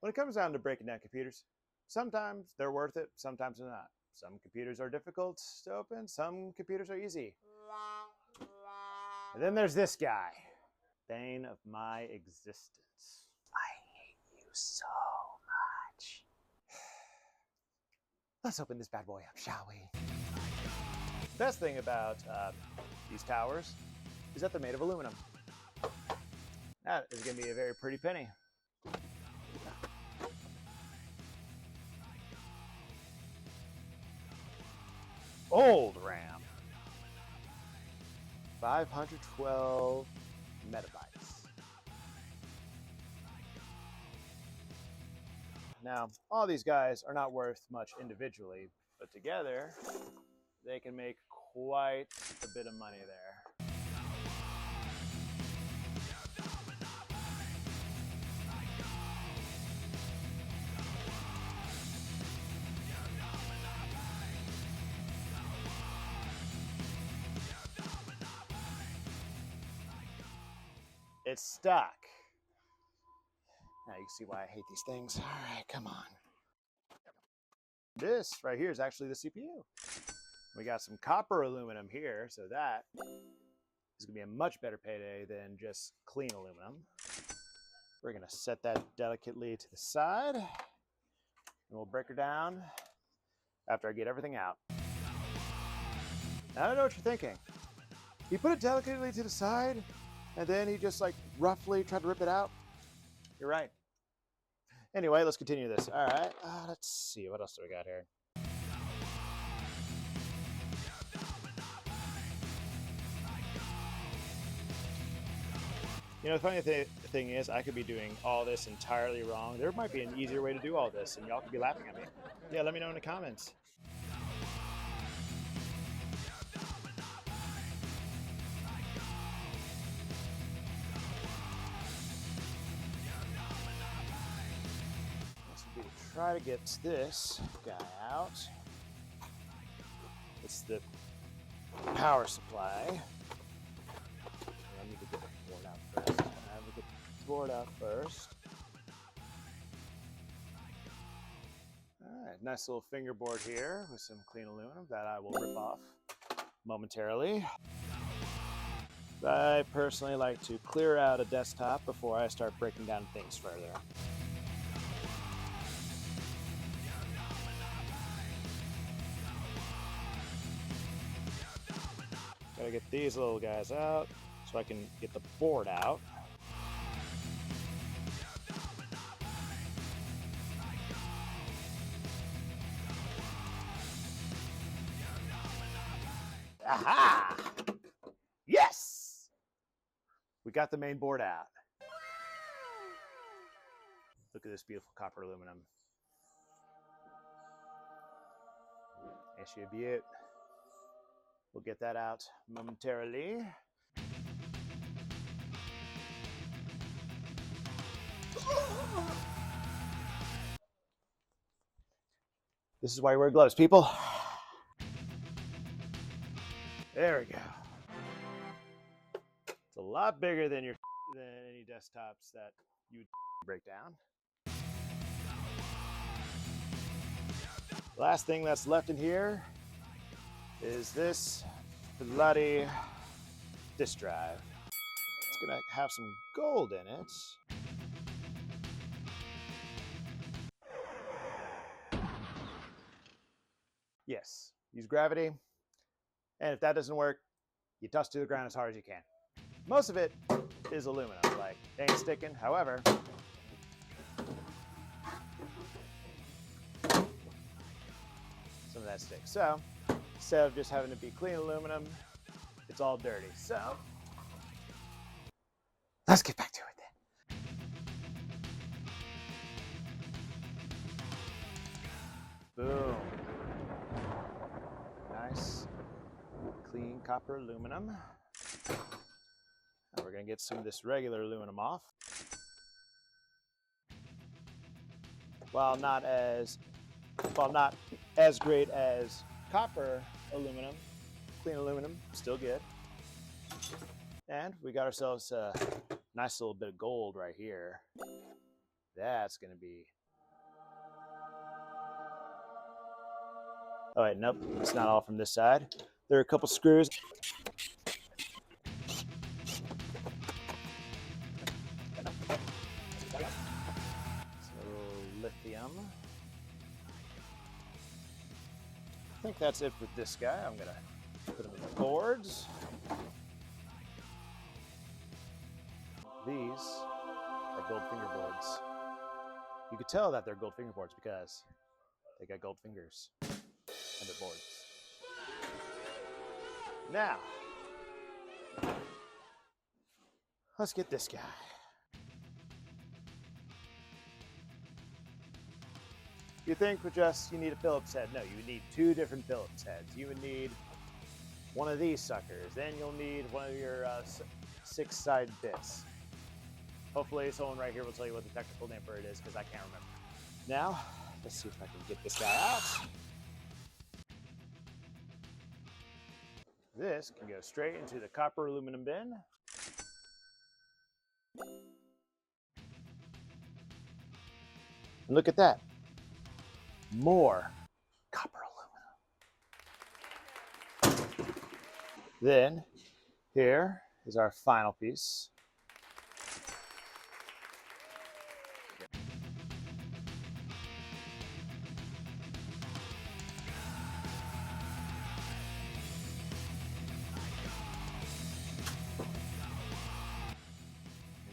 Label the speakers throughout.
Speaker 1: When it comes down to breaking down computers, sometimes they're worth it, sometimes they're not. Some computers are difficult to open, some computers are easy. And then there's this guy, bane of my existence. I hate you so much. Let's open this bad boy up, shall we? The best thing about these towers is that they're made of aluminum. That is going to be a very pretty penny. Old RAM. 512 megabytes. Now, all these guys are not worth much individually, but together, they can make quite a bit of money there. It's stuck. Now you can see why I hate these things. All right, come on. This right here is actually the CPU. We got some copper aluminum here, so that is gonna be a much better payday than just clean aluminum. We're gonna set that delicately to the side, and we'll break her down after I get everything out. Now I know what you're thinking. He put it delicately to the side, and then he just like roughly tried to rip it out. You're right. Anyway, let's continue this. All right, let's see, what else do we got here? You know, the funny thing is, I could be doing all this entirely wrong. There might be an easier way to do all this, and y'all could be laughing at me. Yeah, let me know in the comments. Try to get this guy out. It's the power supply. I need to get the board out first. I will get the board out first. All right, nice little fingerboard here with some clean aluminum that I will rip off momentarily. I personally like to clear out a desktop before I start breaking down things further. Gotta get these little guys out so I can get the board out. Aha! Yes! We got the main board out. Look at this beautiful copper aluminum. It should be it. We'll get that out momentarily. This is why you wear gloves, people. There we go. It's a lot bigger than any desktops that you would break down. Last thing that's left in here is this bloody disk drive. It's gonna have some gold in it. Yes, use gravity. And if that doesn't work, you toss to the ground as hard as you can. Most of it is aluminum, like it ain't sticking. However, some of that sticks. So instead of just having to be clean aluminum, it's all dirty. So let's get back to it then. Boom. Nice, clean copper aluminum. Now we're gonna get some of this regular aluminum off. While not as great as copper aluminum, clean aluminum, still good. And we got ourselves a nice little bit of gold right here. That's going to be... Oh, wait, nope. It's not all from this side. There are a couple screws. So, lithium. I think that's it with this guy. I'm going to put him in the boards. These are gold fingerboards. You could tell that they're gold fingerboards because they got gold fingers and they're boards. Now, let's get this guy. You think with just you need a Phillips head? No, you would need two different Phillips heads. You would need one of these suckers. Then you'll need one of your 6-side bits. Hopefully someone right here will tell you what the technical name for it is because I can't remember. Now, let's see if I can get this guy out. This can go straight into the copper aluminum bin. And look at that. More copper aluminum. Then, here is our final piece.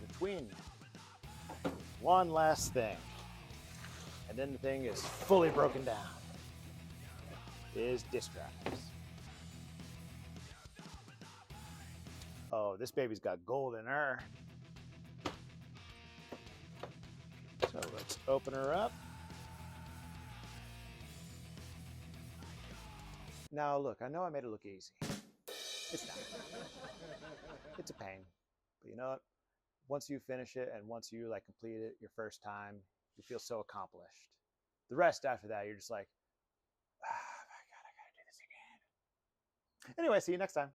Speaker 1: Between one last thing, and then the thing is fully broken down, is disk drives. Oh, this baby's got gold in her. So let's open her up. Now look, I know I made it look easy. It's not. It's a pain, but you know what? Once you finish it and once you complete it your first time, you feel so accomplished. The rest after that, you're just like, oh my God, I gotta do this again. Anyway, see you next time.